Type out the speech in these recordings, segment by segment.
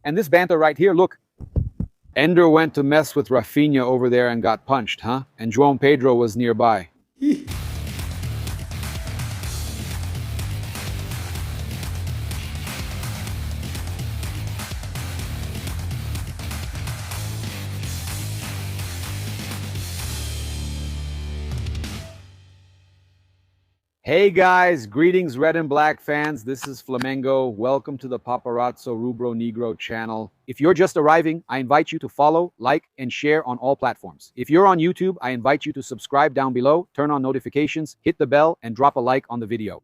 And this banter right here, look. Ender went to mess with Rafinha over there and got punched, huh? And João Pedro was nearby. Hey guys, greetings red and black fans. This is Flamengo. Welcome to the Paparazzo Rubro Negro channel. If you're just arriving, I invite you to follow, like, and share on all platforms. If you're on YouTube, I invite you to subscribe down below, turn on notifications, hit the bell, and drop a like on the video.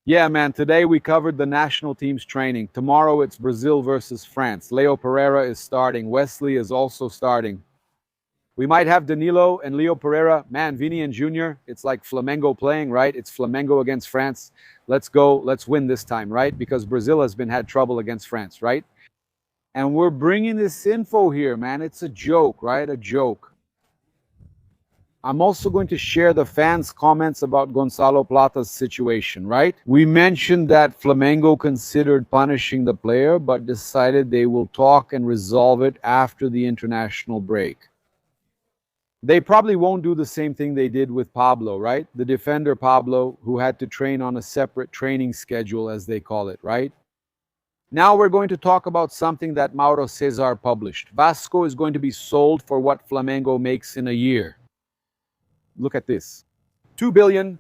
Yeah, man, today we covered the national team's training. Tomorrow it's Brazil versus France. Leo Pereira is starting. Wesley is also starting. We might have Danilo and Leo Pereira. Man, Vini and Junior, it's like Flamengo playing, right? It's Flamengo against France. Let's go. Let's win this time, right? Because Brazil has had trouble against France, right? And we're bringing this info here, man. It's a joke, right? A joke. I'm also going to share the fans' comments about Gonçalo Plata's situation, right? We mentioned that Flamengo considered punishing the player, but decided they will talk and resolve it after the international break. They probably won't do the same thing they did with Pablo, right? The defender Pablo, who had to train on a separate training schedule, as they call it, right? Now we're going to talk about something that Mauro Cesar published. Vasco is going to be sold for what Flamengo makes in a year. Look at this. 2 billion.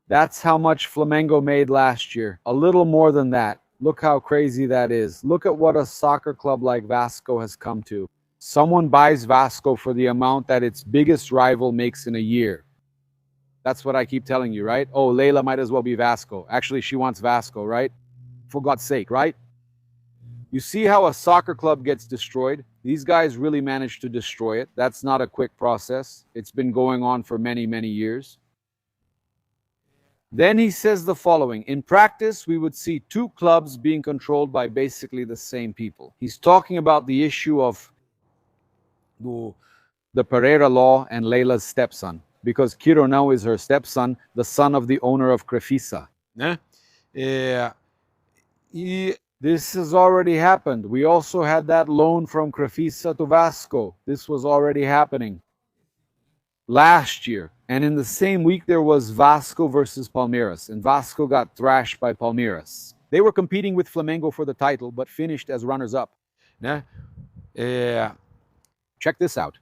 That's how much Flamengo made last year. A little more than that. Look how crazy that is. Look at what a soccer club like Vasco has come to. Someone buys Vasco for the amount that its biggest rival makes in a year. That's what I keep telling you, right? Oh, Leila might as well be Vasco. Actually, she wants Vasco, right? For God's sake, right? You see how a soccer club gets destroyed? These guys really managed to destroy it. That's not a quick process. It's been going on for many, many years. Then he says the following. In practice, we would see two clubs being controlled by basically the same people. He's talking about the issue of the Pereira law and Leila's stepson, because Quironão is her stepson, the son of the owner of Crefisa. This has already happened. We also had that loan from Crefisa to Vasco. This was already happening last year. And in the same week, there was Vasco versus Palmeiras, and Vasco got thrashed by Palmeiras. They were competing with Flamengo for the title, but finished as runners-up. Check this out.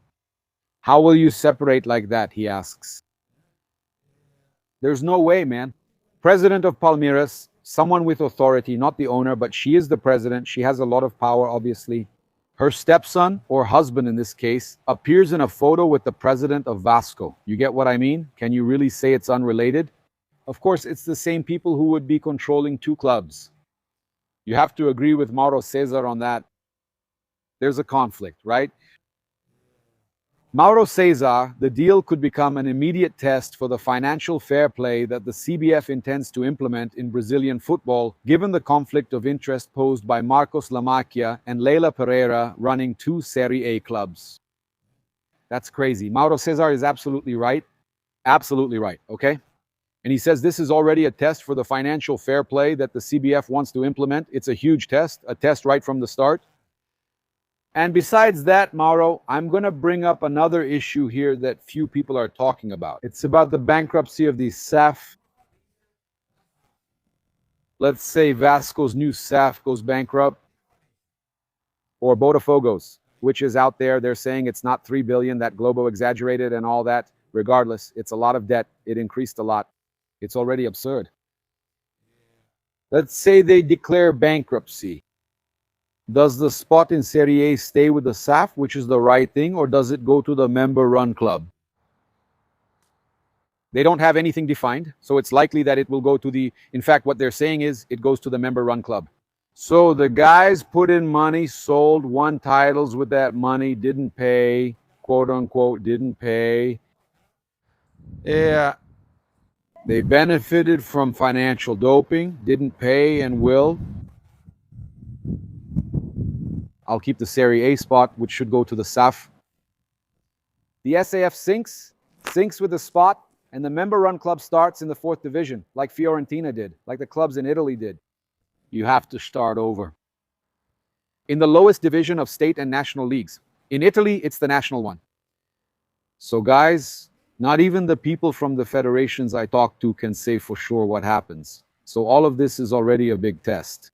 How will you separate like that, he asks. There's no way, man. President of Palmeiras, someone with authority, not the owner, but she is the president. She has a lot of power, obviously. Her stepson, or husband in this case, appears in a photo with the president of Vasco. You get what I mean? Can you really say it's unrelated? Of course, it's the same people who would be controlling two clubs. You have to agree with Mauro Cesar on that. There's a conflict, right? Mauro Cesar, the deal could become an immediate test for the financial fair play that the CBF intends to implement in Brazilian football, given the conflict of interest posed by Marcos Lamacchia and Leila Pereira running two Serie A clubs. That's crazy. Mauro Cesar is absolutely right. Absolutely right, okay? And he says this is already a test for the financial fair play that the CBF wants to implement. It's a huge test, a test right from the start. And besides that, Mauro, I'm going to bring up another issue here that few people are talking about. It's about the bankruptcy of the SAF. Let's say Vasco's new SAF goes bankrupt, or Botafogo's, which is out there. They're saying it's not 3 billion, that Globo exaggerated and all that. Regardless, it's a lot of debt. It increased a lot. It's already absurd. Let's say they declare bankruptcy. Does the spot in Serie A stay with the SAF, which is the right thing, or does it go to the member-run club? They don't have anything defined, so it's likely that it will go to the... In fact, what they're saying is it goes to the member-run club. So the guys put in money, sold, won titles with that money, didn't pay, quote-unquote, didn't pay. Yeah. They benefited from financial doping, didn't pay, and will. I'll keep the Serie A spot, which should go to the SAF. The SAF sinks with the spot, and the member-run club starts in the 4th division, like Fiorentina did, like the clubs in Italy did. You have to start over. in the lowest division of state and national leagues. In Italy, it's the national one. So guys, not even the people from the federations I talk to can say for sure what happens. So all of this is already a big test.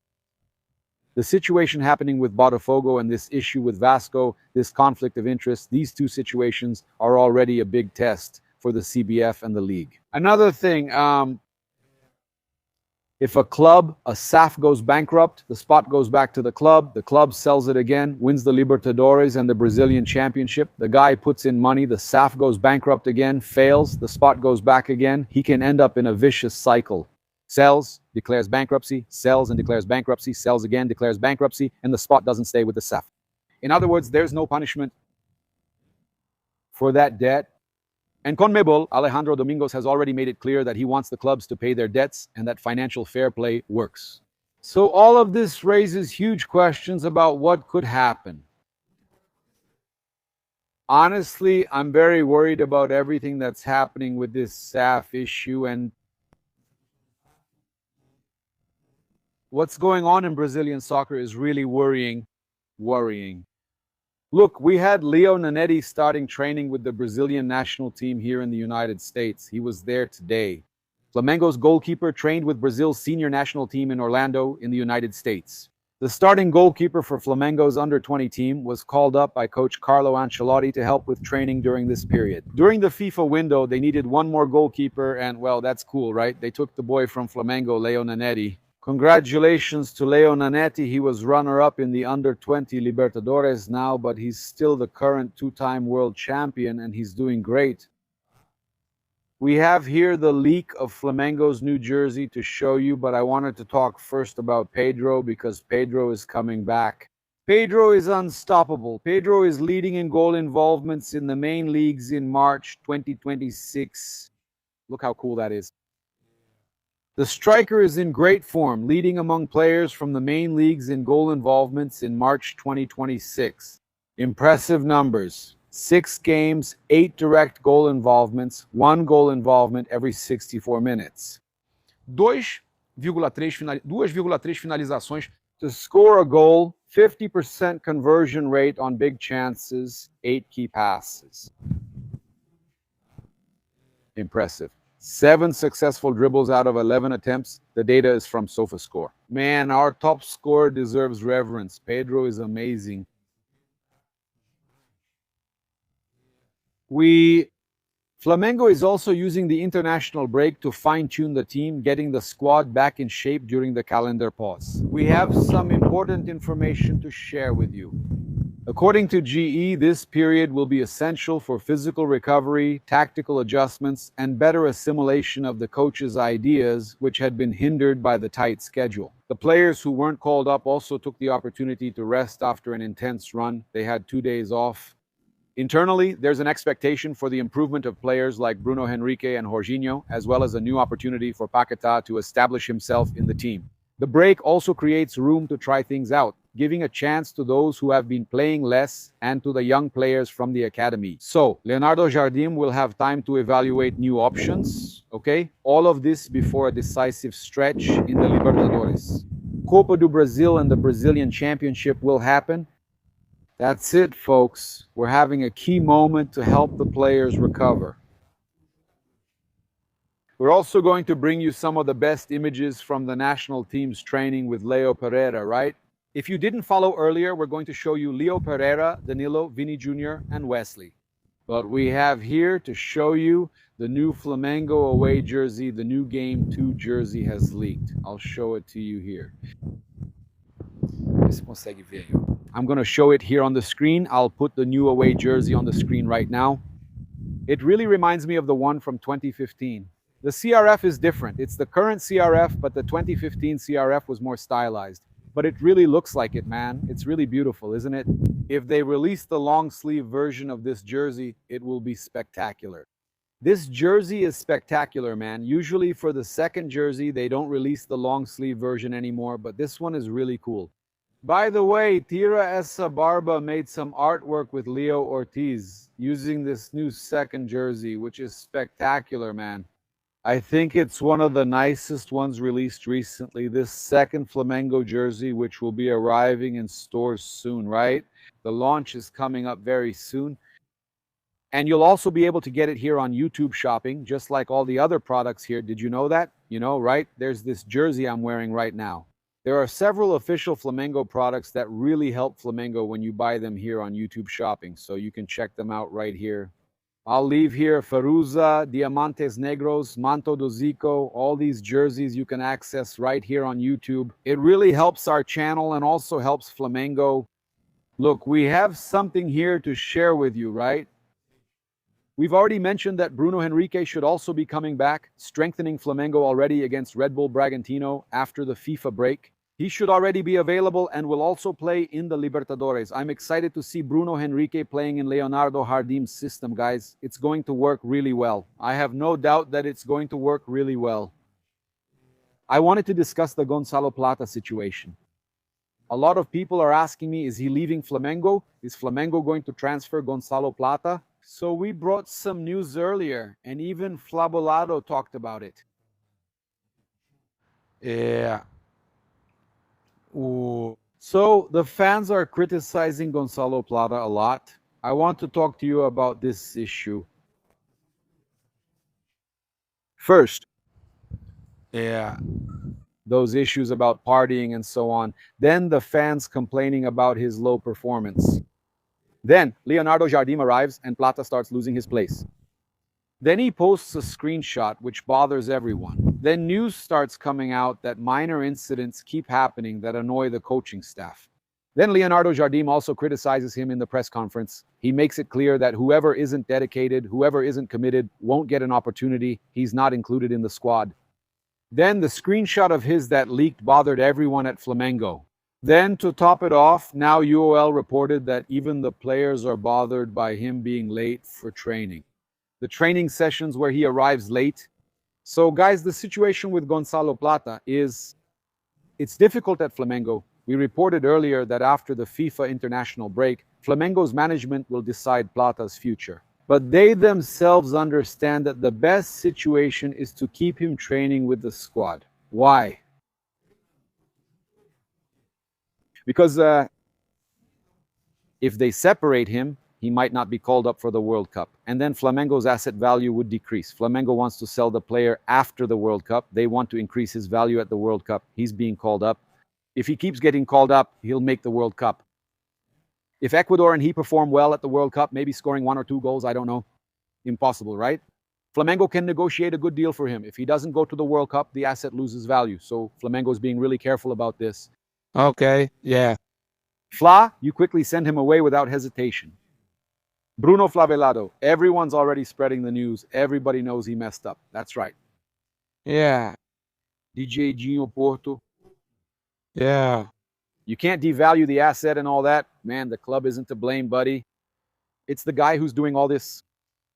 The situation happening with Botafogo and this issue with Vasco, this conflict of interest, these two situations are already a big test for the CBF and the league. Another thing, if a club, a SAF goes bankrupt, the spot goes back to the club sells it again, wins the Libertadores and the Brazilian Championship, the guy puts in money, the SAF goes bankrupt again, fails, the spot goes back again, he can end up in a vicious cycle. Sells, declares bankruptcy, sells and declares bankruptcy, sells again, declares bankruptcy, and the spot doesn't stay with the SAF. In other words, there's no punishment for that debt. And CONMEBOL, Alejandro Domingos, has already made it clear that he wants the clubs to pay their debts and that financial fair play works. So all of this raises huge questions about what could happen. Honestly, I'm very worried about everything that's happening with this SAF issue, and what's going on in Brazilian soccer is really worrying. Look, we had Leo Nanetti starting training with the Brazilian national team here in the United States. He was there today. Flamengo's goalkeeper trained with Brazil's senior national team in Orlando in the United States. The starting goalkeeper for Flamengo's under-20 team was called up by coach Carlo Ancelotti to help with training during this period. During the FIFA window, they needed one more goalkeeper, and well, that's cool, right? They took the boy from Flamengo, Leo Nanetti. Congratulations to Leo Nanetti. He was runner-up in the under-20 Libertadores now, but he's still the current two-time world champion, and he's doing great. We have here the leak of Flamengo's new jersey to show you, but I wanted to talk first about Pedro because Pedro is coming back. Pedro is unstoppable. Pedro is leading in goal involvements in the main leagues in March 2026. Look how cool that is. The striker is in great form, leading among players from the main leagues in goal involvements in March 2026. Impressive numbers. 6 games, 8 direct goal involvements, 1 goal involvement every 64 minutes. 2,3 finalizações to score a goal, 50% conversion rate on big chances, 8 key passes. Impressive. 7 successful dribbles out of 11 attempts. The data is from SofaScore. Man, our top scorer deserves reverence. Pedro is amazing. Flamengo is also using the international break to fine-tune the team, getting the squad back in shape during the calendar pause. We have some important information to share with you. According to GE, this period will be essential for physical recovery, tactical adjustments, and better assimilation of the coach's ideas, which had been hindered by the tight schedule. The players who weren't called up also took the opportunity to rest after an intense run. They had 2 days off. Internally, there's an expectation for the improvement of players like Bruno Henrique and Jorginho, as well as a new opportunity for Paquetá to establish himself in the team. The break also creates room to try things out, giving a chance to those who have been playing less and to the young players from the academy. So, Leonardo Jardim will have time to evaluate new options, okay? All of this before a decisive stretch in the Libertadores. Copa do Brasil and the Brazilian Championship will happen. That's it, folks. We're having a key moment to help the players recover. We're also going to bring you some of the best images from the national team's training with Leo Pereira, right? If you didn't follow earlier, we're going to show you Leo Pereira, Danilo, Vini Jr., and Wesley. But we have here to show you the new Flamengo away jersey, the new Game 2 jersey has leaked. I'll show it to you here. I'm going to show it here on the screen. I'll put the new away jersey on the screen right now. It really reminds me of the one from 2015. The CRF is different. It's the current CRF, but the 2015 CRF was more stylized. But it really looks like it, man. It's really beautiful, isn't it? If they release the long sleeve version of this jersey, it will be spectacular. This jersey is spectacular, man. Usually for the second jersey, they don't release the long sleeve version anymore, but this one is really cool. By the way, Tira Essa Barba made some artwork with Leo Ortiz using this new second jersey, which is spectacular, man. I think it's one of the nicest ones released recently. This second Flamengo jersey, which will be arriving in stores soon, right? The launch is coming up very soon. And you'll also be able to get it here on YouTube shopping, just like all the other products here. Did you know that? You know, right? There's this jersey I'm wearing right now. There are several official Flamengo products that really help Flamengo when you buy them here on YouTube shopping. So you can check them out right here. I'll leave here Feruza, Diamantes Negros, Manto do Zico, all these jerseys you can access right here on YouTube. It really helps our channel and also helps Flamengo. Look, we have something here to share with you, right? We've already mentioned that Bruno Henrique should also be coming back, strengthening Flamengo already against Red Bull Bragantino after the FIFA break. He should already be available and will also play in the Libertadores. I'm excited to see Bruno Henrique playing in Leonardo Jardim's system, guys. It's going to work really well. I have no doubt that it's going to work really well. I wanted to discuss the Gonçalo Plata situation. A lot of people are asking me, is he leaving Flamengo? Is Flamengo going to transfer Gonçalo Plata? So we brought some news earlier, and even Flabolado talked about it. Yeah. Ooh. So the fans are criticizing Gonçalo Plata a lot. I want to talk to you about this issue. First, yeah, those issues about partying and so on. Then the fans complaining about his low performance. Then Leonardo Jardim arrives and Plata starts losing his place. Then he posts a screenshot which bothers everyone. Then news starts coming out that minor incidents keep happening that annoy the coaching staff. Then Leonardo Jardim also criticizes him in the press conference. He makes it clear that whoever isn't dedicated, whoever isn't committed, won't get an opportunity. He's not included in the squad. Then the screenshot of his that leaked bothered everyone at Flamengo. Then, to top it off, now UOL reported that even the players are bothered by him being late for training. The training sessions where he arrives late. So, guys, the situation with Gonçalo Plata is it's difficult at Flamengo. We reported earlier that after the FIFA international break, Flamengo's management will decide Plata's future. But they themselves understand that the best situation is to keep him training with the squad. Why? Because if they separate him, he might not be called up for the World Cup. And then Flamengo's asset value would decrease. Flamengo wants to sell the player after the World Cup. They want to increase his value at the World Cup. He's being called up. If he keeps getting called up, he'll make the World Cup. If Ecuador and he perform well at the World Cup, maybe scoring 1 or 2 goals, I don't know. Impossible, right? Flamengo can negotiate a good deal for him. If he doesn't go to the World Cup, the asset loses value. So Flamengo's being really careful about this. Okay, yeah. Fla, you quickly send him away without hesitation. Bruno Flavelado, everyone's already spreading the news. Everybody knows he messed up. That's right. Yeah. DJ Ginho Porto. Yeah. You can't devalue the asset and all that. Man, the club isn't to blame, buddy. It's the guy who's doing all this,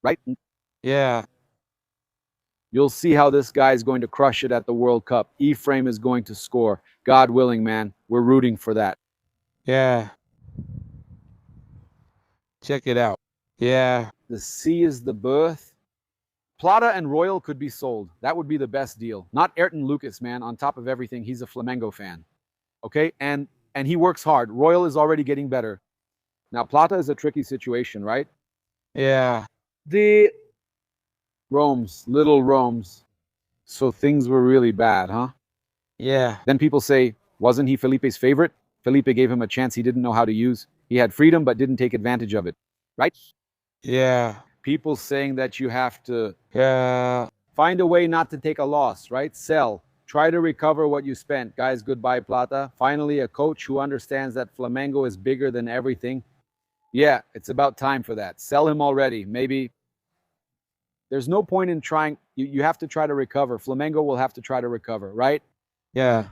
right? Yeah. You'll see how this guy is going to crush it at the World Cup. Ephraim is going to score. God willing, man. We're rooting for that. Yeah. Check it out. Yeah. The sea is the birth. Plata and Royal could be sold. That would be the best deal. Not Ayrton Lucas, man. On top of everything, he's a Flamengo fan. Okay? And he works hard. Royal is already getting better. Now, Plata is a tricky situation, right? Yeah. The Rome's, little Rome's. So things were really bad, huh? Yeah. Then people say, wasn't he Felipe's favorite? Felipe gave him a chance he didn't know how to use. He had freedom but didn't take advantage of it, right? Yeah. People saying that you have to Yeah. find a way not to take a loss, right? Sell. Try to recover what you spent. Guys, goodbye, Plata. Finally, a coach who understands that Flamengo is bigger than everything. Yeah, it's about time for that. Sell him already. Maybe there's no point in trying. You have to try to recover. Flamengo will have to try to recover, right? Yeah.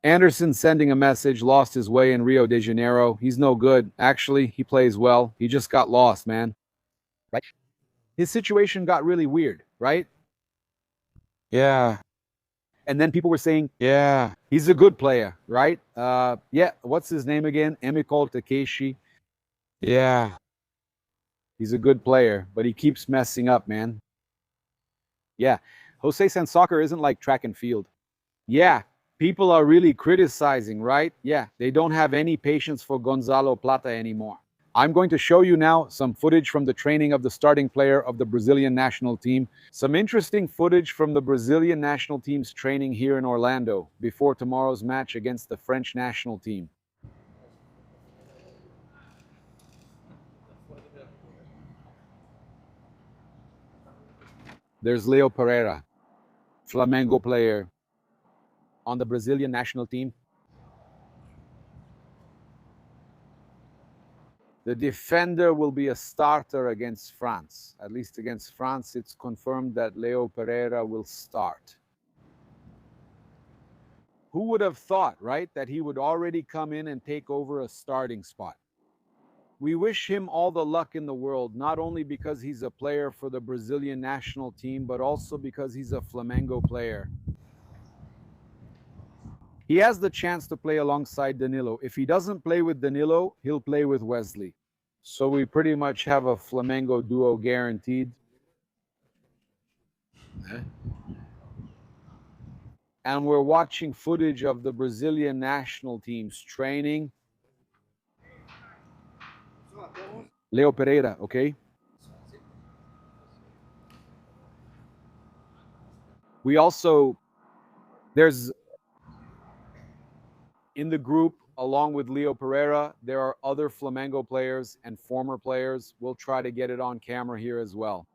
Anderson sending a message, lost his way in Rio de Janeiro. He's no good. Actually, he plays well. He just got lost, man. Right? His situation got really weird, right? Yeah. And then people were saying, Yeah. he's a good player, right? Yeah, what's his name again? Emikol Takeshi. Yeah. He's a good player, but he keeps messing up, man. Yeah, Jose San soccer isn't like track and field. Yeah, people are really criticizing, right? Yeah, they don't have any patience for Gonçalo Plata anymore. I'm going to show you now some footage from the training of the starting player of the Brazilian national team. Some interesting footage from the Brazilian national team's training here in Orlando before tomorrow's match against the French national team. There's Leo Pereira, Flamengo player on the Brazilian national team. The defender will be a starter against France. At least against France, it's confirmed that Leo Pereira will start. Who would have thought, right, that he would already come in and take over a starting spot? We wish him all the luck in the world, not only because he's a player for the Brazilian national team, but also because he's a Flamengo player. He has the chance to play alongside Danilo. If he doesn't play with Danilo, he'll play with Wesley. So we pretty much have a Flamengo duo guaranteed. And we're watching footage of the Brazilian national team's training. Leo Pereira, okay? We also, there's in the group, along with Leo Pereira, there are other Flamengo players and former players. We'll try to get it on camera here as well.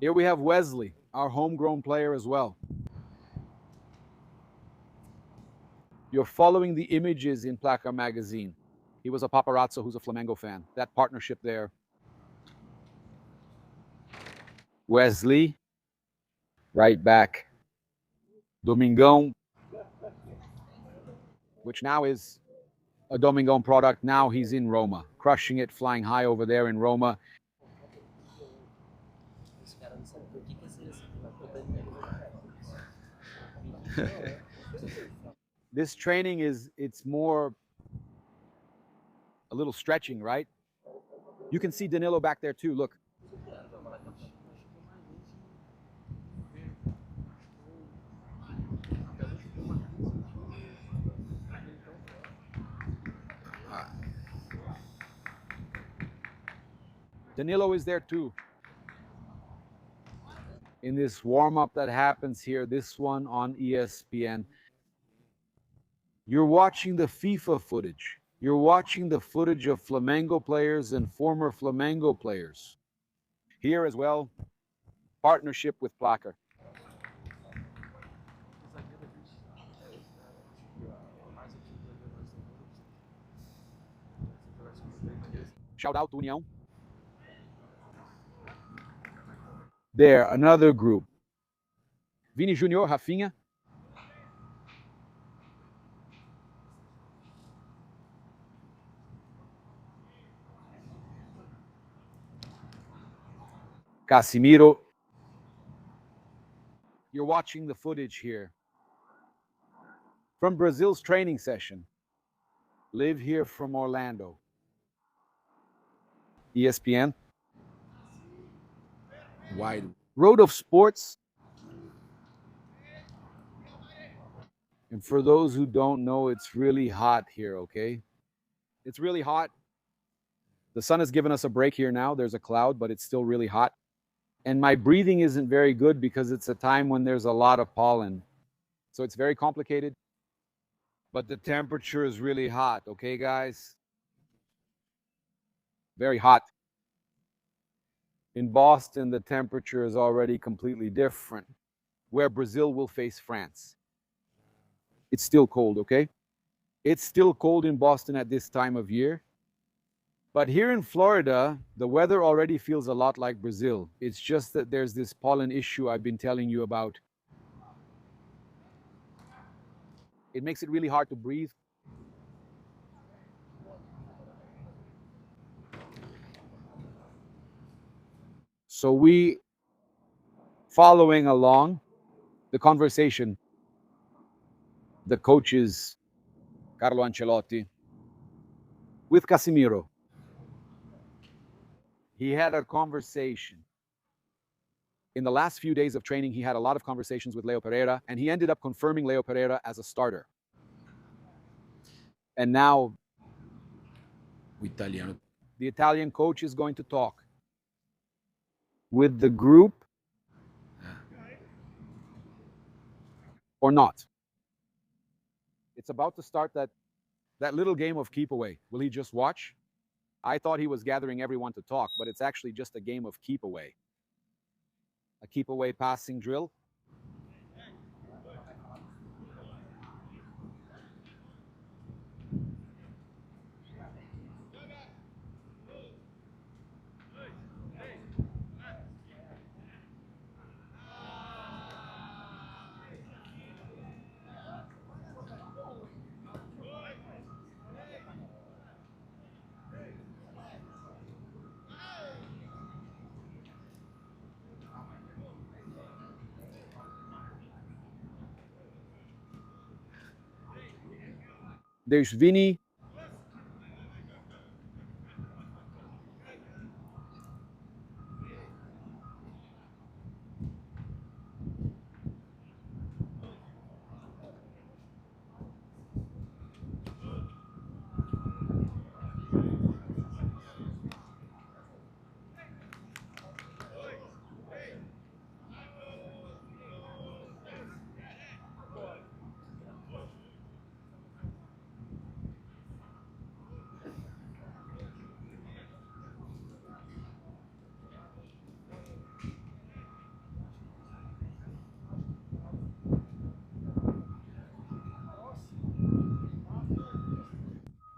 Here we have Wesley, our homegrown player as well. You're following the images in Plata magazine. He was a paparazzo who's a Flamengo fan. That partnership there. Wesley, right back. Domingão, which now is a Domingão product. Now he's in Roma, crushing it, flying high over there in Roma. This training it's more a little stretching, right? You can see Danilo back there too. Look. Danilo is there too. In this warm-up that happens here, this one on ESPN. You're watching the FIFA footage. You're watching the footage of Flamengo players and former Flamengo players. Here as well, partnership with Plata. Shout out to União. There, another group. Vini Junior, Rafinha. Casimiro. You're watching the footage here from Brazil's training session. Live here from Orlando. ESPN. Wide Road of Sports. And for those who don't know, it's really hot here, okay? It's really hot. The sun has given us a break here now. There's a cloud, but it's still really hot. And my breathing isn't very good because it's a time when there's a lot of pollen. So it's very complicated. But the temperature is really hot, okay, guys? Very hot. In Boston, the temperature is already completely different, where Brazil will face France. It's still cold, okay? It's still cold in Boston at this time of year. But here in Florida, the weather already feels a lot like Brazil. It's just that there's this pollen issue I've been telling you about. It makes it really hard to breathe. So we, following along the conversation, the coaches, Carlo Ancelotti, with Casimiro. He had a conversation. In the last few days of training, he had a lot of conversations with Leo Pereira, and he ended up confirming Leo Pereira as a starter. And now the Italian coach is going to talk with the group or not. It's about to start that little game of keep away. Will he just watch? I thought he was gathering everyone to talk, but it's actually just a game of keep away. A keep away passing drill. There's Vini.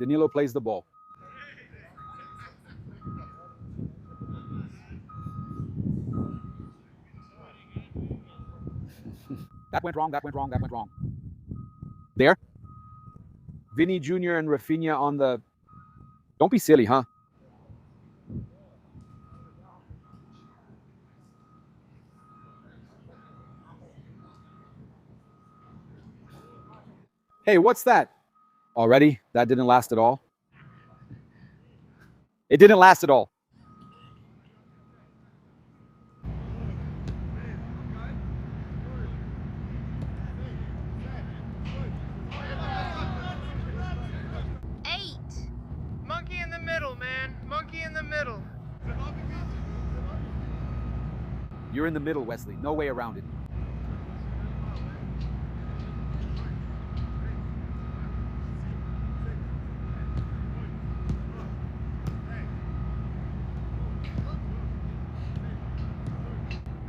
Danilo plays the ball. That went wrong, that went wrong, that went wrong. There. Vinny Jr. and Rafinha on the... Don't be silly, huh? Hey, what's that? Already? That didn't last at all? It didn't last at all. Monkey in the middle, man. Monkey in the middle. You're in the middle, Wesley. No way around it.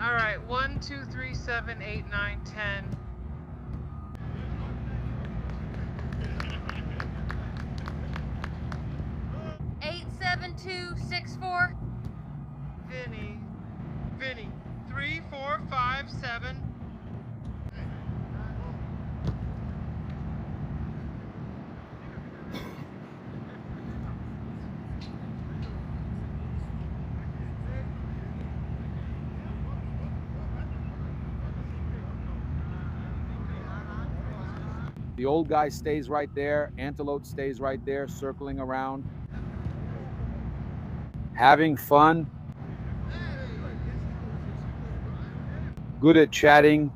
All right, 1, 2, 3, 7, 8, 9, 10. Eight, 7, 2, 6, 4. Vinny. 3, 4, 5, 7. The old guy stays right there. Antelope stays right there, circling around. Having fun. Good at chatting.